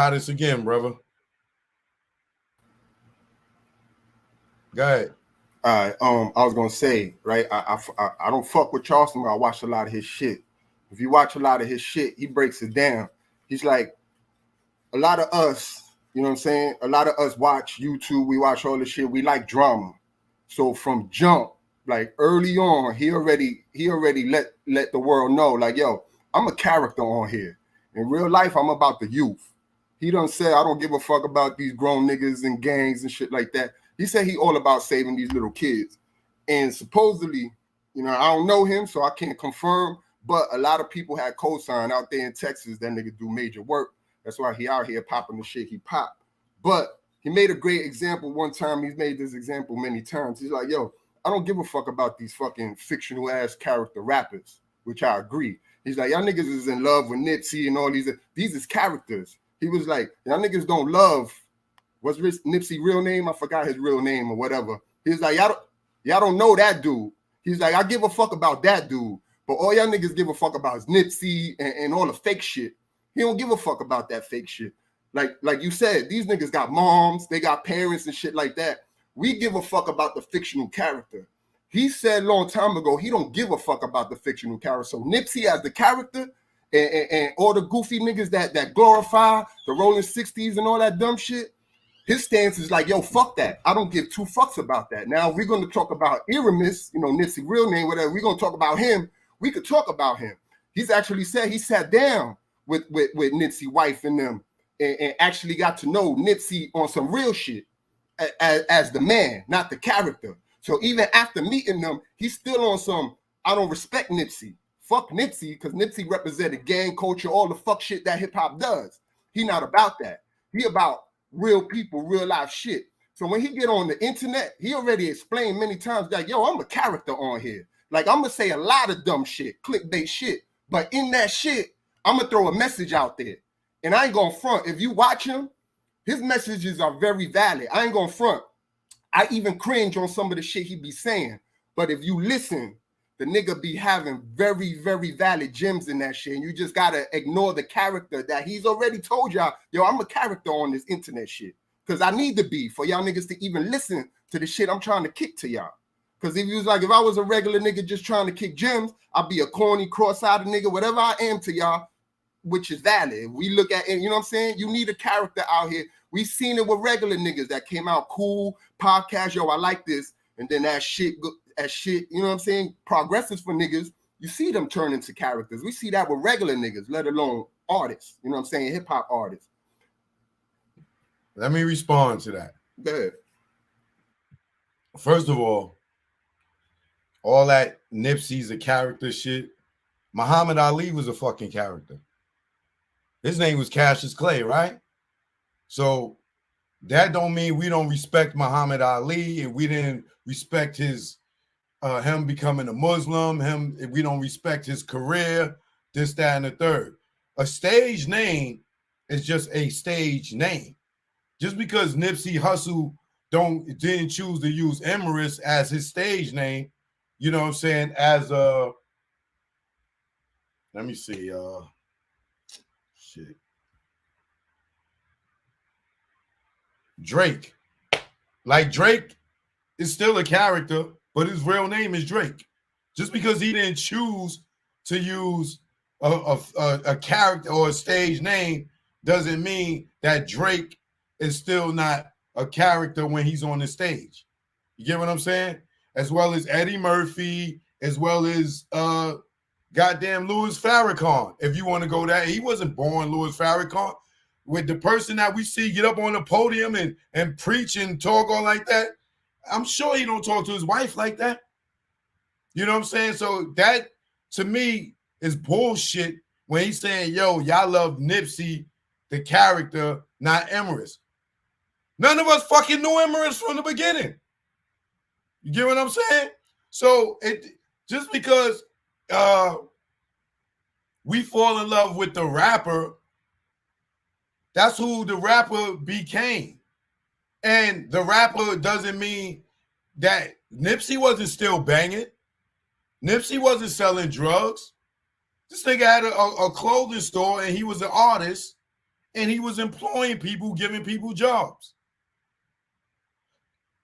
Try this again, brother. Go ahead. All right. I was gonna say, right. I don't fuck with Charleston, but I watch a lot of his shit. If you watch a lot of his shit, he breaks it down. He's like, a lot of us, you know what I'm saying? A lot of us watch YouTube. We watch all this shit. We like drama. So from jump, like early on, he already let the world know, like, yo, I'm a character on here. In real life, I'm about the youth. He done said, I don't give a fuck about these grown niggas and gangs and shit like that. He said he all about saving these little kids. And supposedly, you know, I don't know him, so I can't confirm, but a lot of people had co-sign out there in Texas. That nigga do major work. That's why he out here popping the shit he pop. But he made a great example one time. He's made this example many times. He's like, yo, I don't give a fuck about these fucking fictional ass character rappers, which I agree. He's like, y'all niggas is in love with Nipsey and all these is characters. He was like, y'all niggas don't love, what's Nipsey real name? I forgot his real name or whatever. He's like, y'all don't know that dude. He's like, I give a fuck about that dude. But all y'all niggas give a fuck about is Nipsey and all the fake shit. He don't give a fuck about that fake shit. Like you said, these niggas got moms, they got parents and shit like that. We give a fuck about the fictional character. He said a long time ago, he don't give a fuck about the fictional character. So Nipsey as the character and all the goofy niggas that glorify the Rolling 60s and all that dumb shit, his stance is like, yo, fuck that. I don't give two fucks about that. Now, if we're going to talk about Iramis, you know, Nipsey real name, whatever, we're going to talk about him, we could talk about him. He's actually said he sat down with Nipsey wife and them and actually got to know Nipsey on some real shit as the man, not the character. So even after meeting them, he's still on some, I don't respect Nipsey. Fuck Nipsey, because Nipsey represented gang culture, all the fuck shit that hip hop does. He not about that. He about real people, real life shit. So when he get on the internet, he already explained many times that, yo, I'm a character on here. Like, I'm going to say a lot of dumb shit, clickbait shit. But in that shit, I'm going to throw a message out there. And I ain't going to front. If you watch him, his messages are very valid. I ain't going to front. I even cringe on some of the shit he be saying. But if you listen, the nigga be having very, very valid gems in that shit. And you just got to ignore the character that he's already told y'all, yo, I'm a character on this internet shit. Because I need to be for y'all niggas to even listen to the shit I'm trying to kick to y'all. Because if I was a regular nigga just trying to kick gems, I'd be a corny, cross-eyed nigga, whatever I am to y'all, which is valid. We look at it, you know what I'm saying? You need a character out here. We seen it with regular niggas that came out cool, podcast, yo, I like this. And then that shit, you know what I'm saying? Progresses for niggas, you see them turn into characters. We see that with regular niggas, let alone artists, you know what I'm saying? Hip hop artists. Let me respond to that. Go ahead. First of all that Nipsey's a character shit. Muhammad Ali was a fucking character. His name was Cassius Clay, right? So that don't mean we don't respect Muhammad Ali and we didn't respect his him becoming a Muslim, we don't respect his career, this, that, and the third. A stage name is just a stage name. Just because Nipsey Hussle didn't choose to use Emrys as his stage name, you know what I'm saying, as a, let me see, shit. Drake. Like, Drake is still a character, but his real name is Drake. Just because he didn't choose to use a character or a stage name doesn't mean that Drake is still not a character when he's on the stage. You get what I'm saying? As well as Eddie Murphy, as well as goddamn Louis Farrakhan. If you want to go that, he wasn't born Louis Farrakhan. With the person that we see get up on the podium and preach and talk all like that, I'm sure he don't talk to his wife like that. You know what I'm saying? So that, to me, is bullshit when he's saying, yo, y'all love Nipsey, the character, not Emrys. None of us fucking knew Emrys from the beginning. You get what I'm saying? So it just because we fall in love with the rapper, that's who the rapper became. And the rapper doesn't mean that Nipsey wasn't still banging. Nipsey wasn't selling drugs. This nigga had a clothing store and he was an artist. and he was employing people, giving people jobs.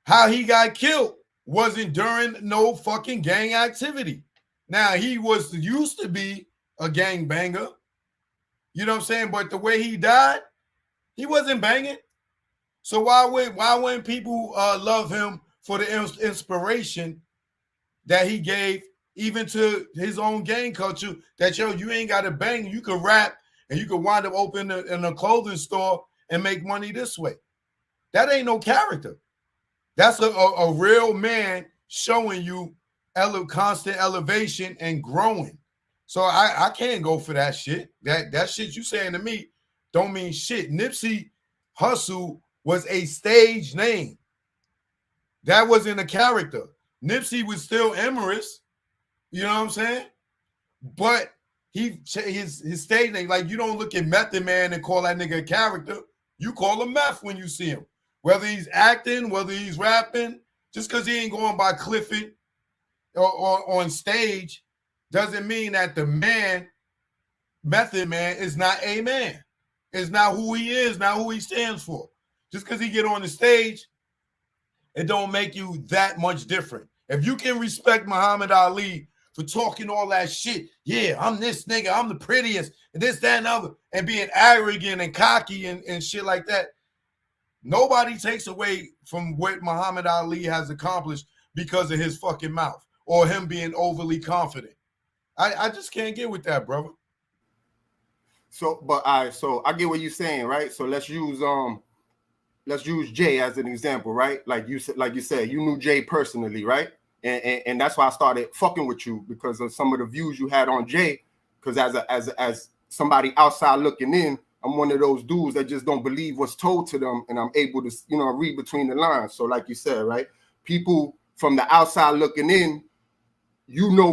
How he got killed wasn't during no fucking gang activity. Now, he was used to be a gang banger. You know what I'm saying? But the way he died, he wasn't banging. So why wouldn't people love him for the inspiration that he gave even to his own gang culture, that, yo, you ain't got to bang. You can rap and you can wind up opening in a clothing store and make money this way. That ain't no character. That's a real man showing you constant elevation and growing. So I can't go for that shit. That shit you saying to me don't mean shit. Nipsey Hussle was a stage name. That wasn't a character. Nipsey was still Emerus. You know what I'm saying? But his stage name, like, you don't look at Method Man and call that nigga a character. You call him Meth when you see him. Whether he's acting, whether he's rapping, just because he ain't going by Clifford or on stage doesn't mean that the man, Method Man, is not a man. It's not who he is, not who he stands for. Just because he get on the stage, it don't make you that much different. If you can respect Muhammad Ali for talking all that shit, yeah, I'm this nigga, I'm the prettiest, and this, that, and other, and being arrogant and cocky and shit like that, nobody takes away from what Muhammad Ali has accomplished because of his fucking mouth or him being overly confident. I just can't get with that, brother. So I get what you're saying, right? So let's use Jay as an example, right? Like you said, you knew Jay personally, right? And that's why I started fucking with you, because of some of the views you had on Jay. Because as somebody outside looking in, I'm one of those dudes that just don't believe what's told to them, and I'm able to, read between the lines. So like you said, right? People from the outside looking in,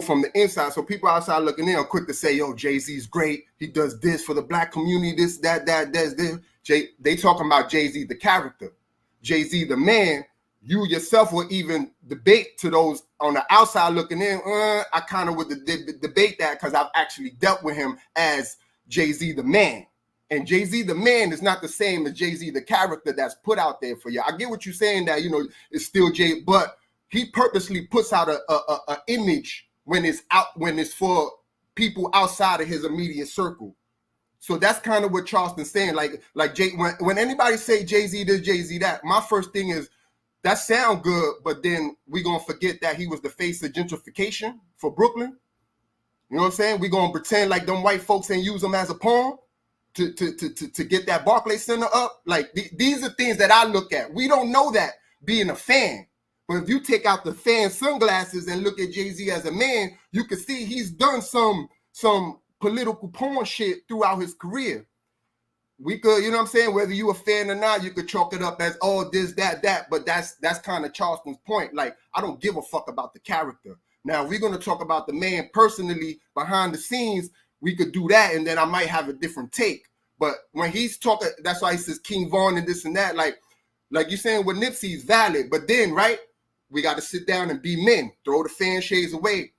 from the inside. So people outside looking in are quick to say, yo, Jay-Z's great. He does this for the black community, this, that, this. They talking about Jay-Z, the character. Jay-Z, the man. You yourself will even debate to those on the outside looking in. I kind of would debate that, because I've actually dealt with him as Jay-Z, the man. And Jay-Z, the man, is not the same as Jay-Z, the character that's put out there for you. I get what you're saying, that, it's still Jay, but he purposely puts out a image when it's for people outside of his immediate circle. So that's kind of what Charleston's saying. Like Jay, when anybody say Jay-Z this, Jay-Z that, my first thing is, that sound good, but then we gonna forget that he was the face of gentrification for Brooklyn. You know what I'm saying? We gonna pretend like them white folks ain't use him as a pawn to get that Barclays Center up. Like, these are things that I look at. We don't know that being a fan. But if you take out the fan sunglasses and look at Jay-Z as a man, you can see he's done some political porn shit throughout his career. We could, you know what I'm saying? Whether you a fan or not, you could chalk it up as, oh, this, that. But that's kind of Charleston's point. Like, I don't give a fuck about the character. Now, we're going to talk about the man personally behind the scenes. We could do that, and then I might have a different take. But when he's talking, that's why he says King Von and this and that. Like you're saying with Nipsey is valid. But then, right, we got to sit down and be men. Throw the fan shades away.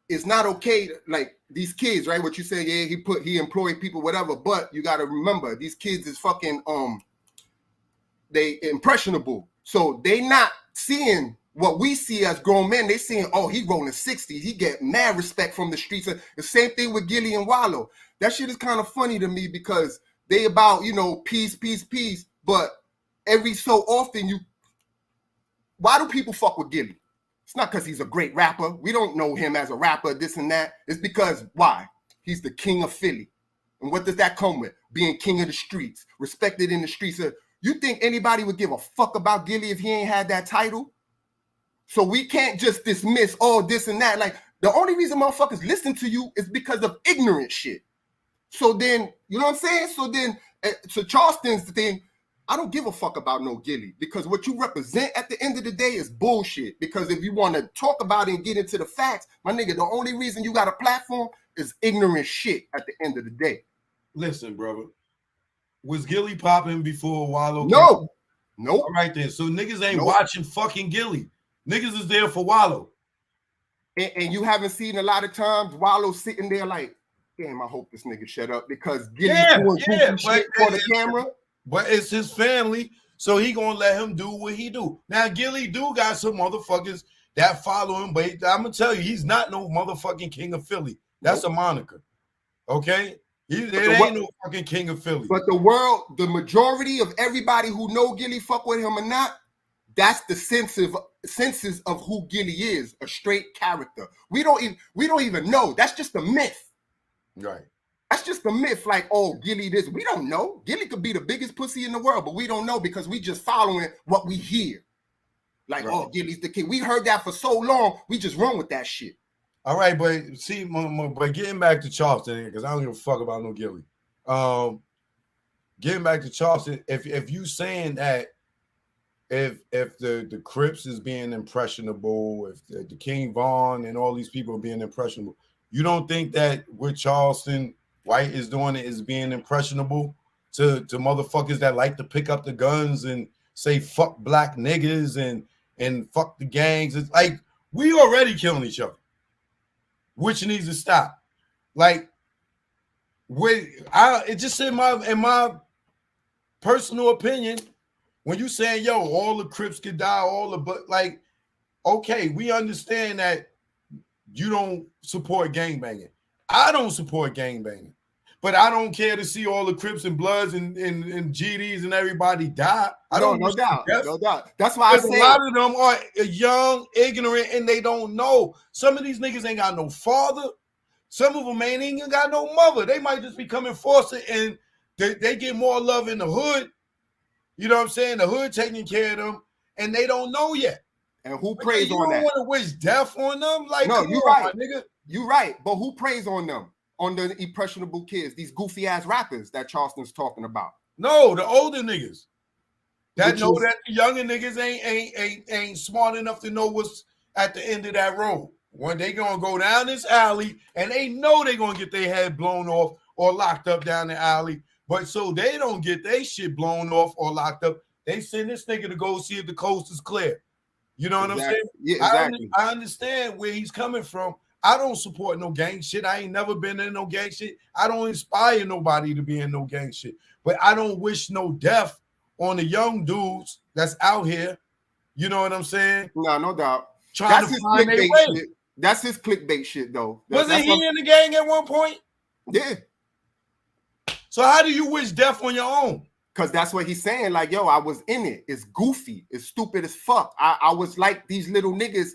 It's not okay, like, these kids, right? What you say, yeah, he employed people, whatever. But you got to remember, these kids is fucking, they impressionable. So they not seeing what we see as grown men. They seeing, oh, he rolling 60s. He get mad respect from the streets. The same thing with Gilly and Wallow. That shit is kind of funny to me, because they about, peace. But every so often, why do people fuck with Gilly? It's not because he's a great rapper. We don't know him as a rapper, this and that. It's because, why? He's the king of Philly. And what does that come with? Being king of the streets, respected in the streets. You think anybody would give a fuck about Gilly if he ain't had that title? So we can't just dismiss all this and that. Like, the only reason motherfuckers listen to you is because of ignorant shit. So then, you know what I'm saying? So then, so Charleston's the thing, I don't give a fuck about no Gilly, because what you represent at the end of the day is bullshit. Because if you want to talk about it and get into the facts, my nigga, the only reason you got a platform is ignorant shit at the end of the day. Listen, brother, was Gilly popping before Wallow? No. Nope. All right then. So niggas ain't watching fucking Gilly. Niggas is there for Wallow. And you haven't seen a lot of times Wallow sitting there like, Damn, I hope this nigga shut up because Gilly's doing goofy shit for the camera. But it's his family, so he gonna let him do what he do. Now, Gilly do got some motherfuckers that follow him, but I'm gonna tell you, he's not no motherfucking king of Philly. That's a moniker, okay? It ain't no fucking king of Philly. But the majority of everybody who know Gilly fuck with him or not, that's the senses of who Gilly is, a straight character. We don't even know. That's just a myth. Right. That's just a myth. Like, oh, Gilly this. We don't know. Gilly could be the biggest pussy in the world, but we don't know because we just following what we hear. Like, right. Oh, Gilly's the king. We heard that for so long. We just run with that shit. All right, but see, but getting back to Charleston, because I don't give a fuck about no Gilly. Getting back to Charleston, if you saying that if the Crips is being impressionable, if the King Von and all these people are being impressionable, you don't think that what Charleston White is doing it is being impressionable to motherfuckers that like to pick up the guns and say fuck black niggas and fuck the gangs? It's like we already killing each other, which needs to stop. Like, it just in my personal opinion, when you saying, yo, all the Crips could die, but like, okay, we understand that you don't support gangbanging. I don't support gangbanging, but I don't care to see all the Crips and Bloods and GDs and everybody die. No doubt. That's why I say a lot of them are young, ignorant, and they don't know. Some of these niggas ain't got no father. Some of them ain't even got no mother. They might just be coming forcing, and they get more love in the hood. You know what I'm saying? The hood taking care of them, and they don't know yet. And who prays on that? You don't want to wish death on them? Like, no, you're right, nigga. You're right. But who prays on them? On the impressionable kids, these goofy ass rappers that Charleston's talking about. No, the older niggas that know that the younger niggas ain't smart enough to know what's at the end of that road. When they gonna go down this alley and they know they gonna get their head blown off or locked up down the alley. But so they don't get their shit blown off or locked up, they send this nigga to go see if the coast is clear. You know what I'm saying? Yeah, exactly. I understand where he's coming from. I don't support no gang shit. I ain't never been in no gang shit. I don't inspire nobody to be in no gang shit. But I don't wish no death on the young dudes that's out here. You know what I'm saying? No doubt. Trying to find their way. Shit. That's his clickbait shit, though. Wasn't he in the gang at one point? Yeah. So how do you wish death on your own? Because that's what he's saying. Like, yo, I was in it. It's goofy. It's stupid as fuck. I was like these little niggas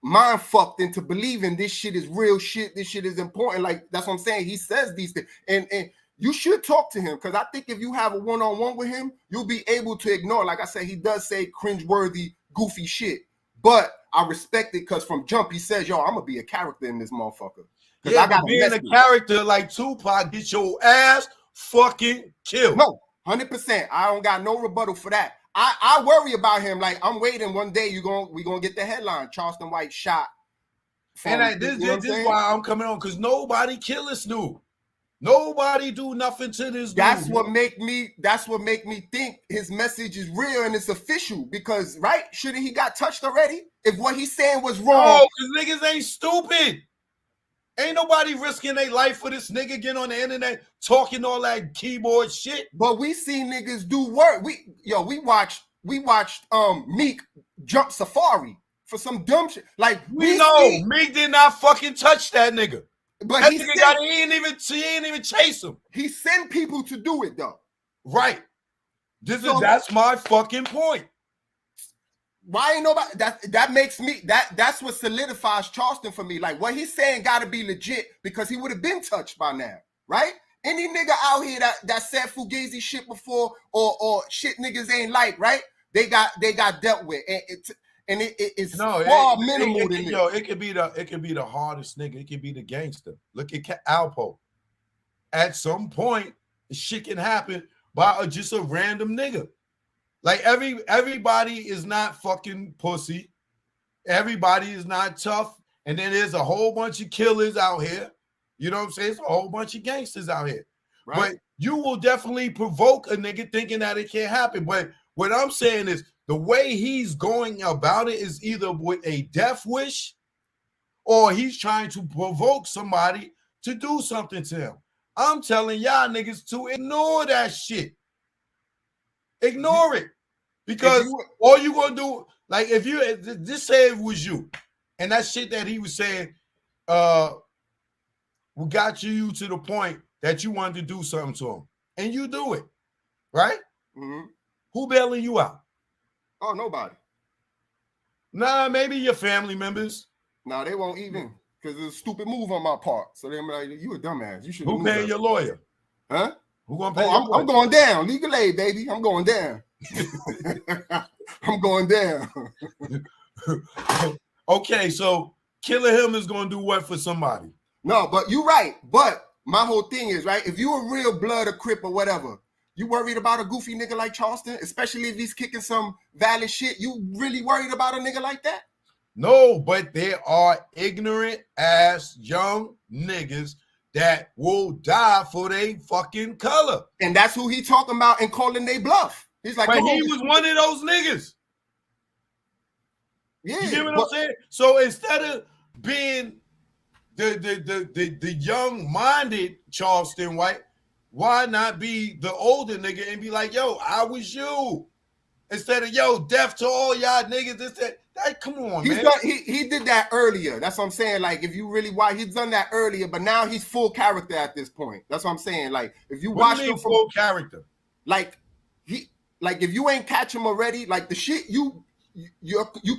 mind fucked into believing this shit is real shit. This shit is important. Like, that's what I'm saying. He says these things. And you should talk to him, because I think if you have a one-on-one with him, you'll be able to ignore. Like I said, he does say cringeworthy, goofy shit. But I respect it because from jump, he says, yo, I'm going to be a character in this motherfucker. Yeah, I got being a character like Tupac, get your ass fucking killed. No, 100%. I don't got no rebuttal for that. I worry about him. Like, I'm waiting one day we gonna get the headline. Charleston White shot. And this is why I'm coming on, because nobody kill this dude. Nobody do nothing to this dude. That's what make me think his message is real and it's official. Because, right, shouldn't he got touched already? If what he's saying was wrong. No, because niggas ain't stupid. Ain't nobody risking their life for this nigga getting on the internet talking all that keyboard shit. But we see niggas do work. We watched Meek jump Safari for some dumb shit. Like, we know Meek did not fucking touch that nigga. But that nigga he ain't even chase him. He sent people to do it though. Right. That's my fucking point. Why ain't nobody that makes me that's what solidifies Charleston for me. Like, what he's saying gotta be legit, because he would have been touched by now, right? Any nigga out here that said fugazi shit before or shit niggas ain't like, right? They got dealt with, and it's far minimal than yo. It could be the hardest nigga. It could be the gangster. Look at Alpo. At some point, shit can happen by just a random nigga. Like, everybody is not fucking pussy. Everybody is not tough. And then there's a whole bunch of killers out here. You know what I'm saying? It's a whole bunch of gangsters out here. Right. But you will definitely provoke a nigga thinking that it can't happen. But what I'm saying is the way he's going about it is either with a death wish or he's trying to provoke somebody to do something to him. I'm telling y'all niggas to ignore that shit. Ignore it. Because all you gonna do, like if you just say it was you, and that shit that he was saying got you to the point that you wanted to do something to him. And you do it, right? Mm-hmm. Who bailing you out? Oh, nobody. Nah, maybe your family members. Nah, they won't even, because it's a stupid move on my part. So they're like, you a dumbass. You should. Who paying your lawyer? Huh? Who gonna pay your lawyer? I'm going down. Legal aid, baby. I'm going down. I'm going down. Okay, so killing him is gonna do what for somebody? No, but you're right. But my whole thing is, right, if you a real blood or crip or whatever, you worried about a goofy nigga like Charleston, especially if he's kicking some valid shit? You really worried about a nigga like that? No, but there are ignorant ass young niggas that will die for their fucking color. And that's who he talking about and calling they bluff. He's like, but he was one of those niggas. Yeah. You get what I'm saying? So instead of being the young-minded Charleston White, why not be the older nigga and be like, yo, I was you? Instead of, yo, death to all y'all niggas, this, that. Come on, man. He did that earlier. That's what I'm saying. Like, if you really watch, he's done that earlier, but now he's full character at this point. That's what I'm saying. Like, if you watch him full character, like if you ain't catch him already, like the shit you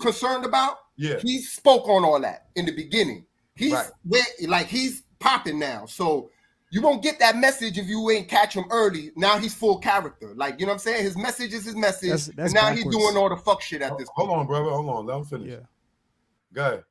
concerned about, yeah, he spoke on all that in the beginning. He's right. He's popping now. So you won't get that message if you ain't catch him early. Now he's full character. Like, you know what I'm saying? His message is his message. That's and now backwards. he's doing all the fuck shit at this point. Hold on, brother. Hold on. Let him finish. Yeah. Go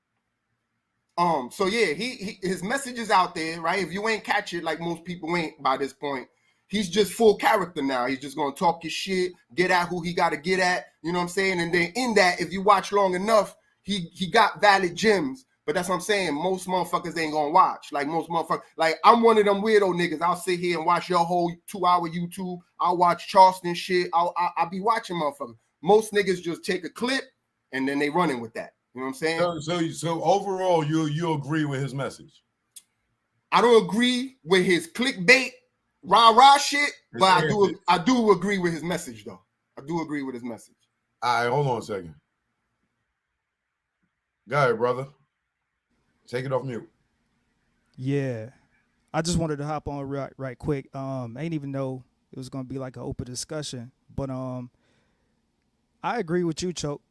ahead. So yeah, his message is out there, right? If you ain't catch it, like most people ain't by this point, he's just full character now. He's just gonna talk his shit, get at who he gotta get at, you know what I'm saying? And then in that, if you watch long enough, he got valid gems. But that's what I'm saying. Most motherfuckers ain't gonna watch. Like most motherfuckers, like I'm one of them weirdo niggas. I'll sit here and watch your whole 2-hour YouTube. I'll watch Charleston shit. I'll be watching motherfuckers. Most niggas just take a clip and then they running with that. You know what I'm saying? So overall, you agree with his message? I don't agree with his clickbait, rah shit, but I do agree with his message though. I do agree with his message. All right, hold on a second. Go ahead, brother. Take it off mute. Yeah. I just wanted to hop on right quick. I didn't even know it was gonna be like an open discussion. But I agree with you, Choke.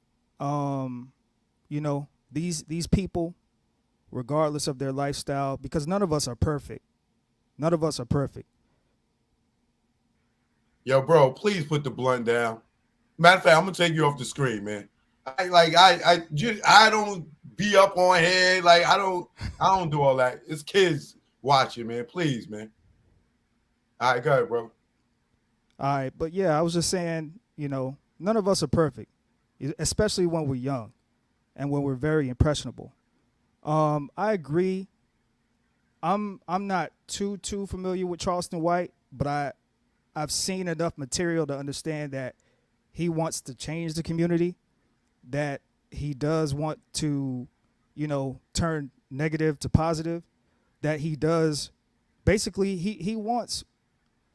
You know, these people, regardless of their lifestyle, because none of us are perfect. None of us are perfect. Yo, bro, please put the blunt down. Matter of fact, I'm gonna take you off the screen, man. I don't be up on head. Like I don't do all that. It's kids watching, man. Please, man. All right, go ahead, bro. All right, but yeah, I was just saying, you know, none of us are perfect, especially when we're young and when we're very impressionable. I agree. I'm not too familiar with Charleston White, but I've seen enough material to understand that he wants to change the community, that he does want to, you know, turn negative to positive, that he does basically he wants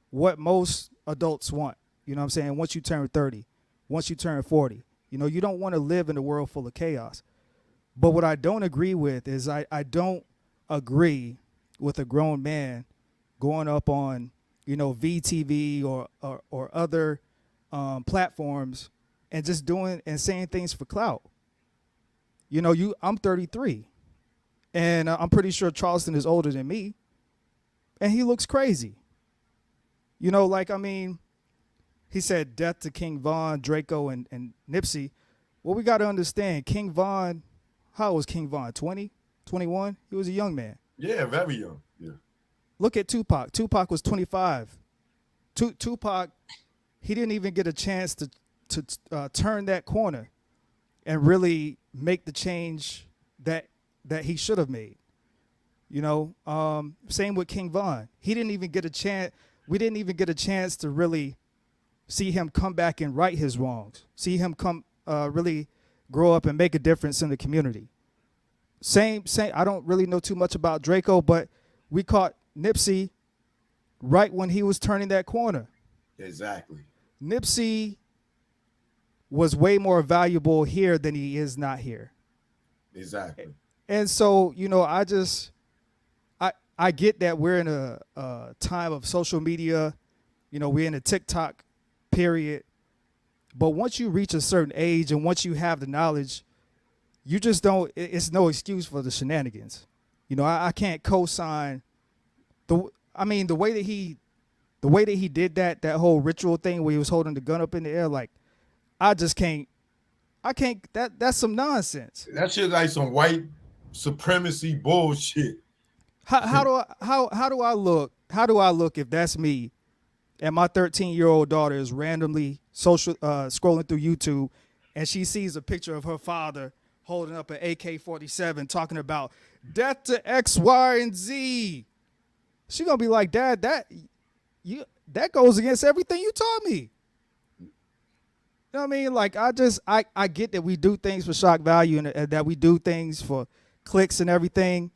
what most adults want. You know what I'm saying? Once you turn 30, once you turn 40, you know, you don't want to live in a world full of chaos. But what I don't agree with is I don't agree with a grown man going up on, you know, VTV or other platforms and just doing and saying things for clout. You know, I'm 33, and I'm pretty sure Charleston is older than me, and he looks crazy. You know, like, I mean, he said death to King Von, Draco, and Nipsey. Well, we got to understand, King Von, how old was King Von? 20, 21? He was a young man. Yeah, very young. Yeah. Look at Tupac. Tupac was 25. Tupac, he didn't even get a chance to turn that corner and really make the change that he should have made. You know, same with King Von. He didn't even get a chance. We didn't even get a chance to really see him come back and right his wrongs. See him really grow up and make a difference in the community. Same. I don't really know too much about Draco, but we caught Nipsey right when he was turning that corner. Exactly. Nipsey was way more valuable here than he is not here. Exactly. And so, you know, I get that we're in a time of social media. You know, we're in a TikTok period. But once you reach a certain age and once you have the knowledge, you just don't, it's no excuse for the shenanigans. You know, I can't co-sign the way that he did that whole ritual thing where he was holding the gun up in the air, like, I can't, that's some nonsense. That shit like some white supremacy bullshit. How do I look if that's me and my 13-year-old daughter is randomly scrolling through YouTube and she sees a picture of her father holding up an AK-47 talking about death to X, Y, and Z. She gonna be like, Dad, that goes against everything you taught me. You know what I mean? Like, I get that we do things for shock value and that we do things for clicks and everything.